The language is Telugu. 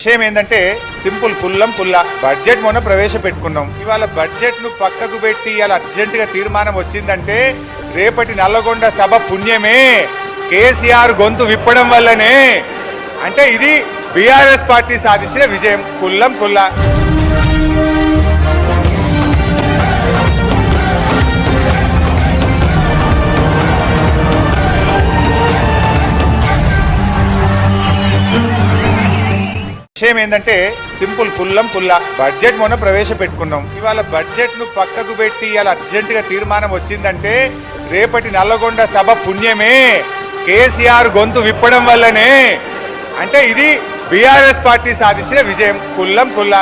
విషయం ఏంటంటే సింపుల్ పుల్ల బడ్జెట్ మొన్న ప్రవేశపెట్టుకున్నాం. ఇవాళ బడ్జెట్ ను పక్కకు పెట్టి ఇవాళ అర్జెంట్ గా తీర్మానం వచ్చిందంటే రేపటి నల్లగొండ సభ పుణ్యమే, కేసీఆర్ గొంతు విప్పడం వల్లనే. అంటే ఇది బీఆర్ఎస్ పార్టీ సాధించిన విజయం. పుల్ల విషయం ఏంటంటే సింపుల్ పుల్ల బడ్జెట్ మొన్న ప్రవేశపెట్టుకున్నాం. ఇవాళ బడ్జెట్ ను పక్కకు పెట్టి ఇవాళ అర్జెంట్ గా తీర్మానం వచ్చిందంటే రేపటి నల్లగొండ సభ పుణ్యమే, కేసీఆర్ గొంతు విప్పడం వల్లనే. అంటే ఇది బీఆర్ఎస్ పార్టీ సాధించిన విజయం. పుల్ల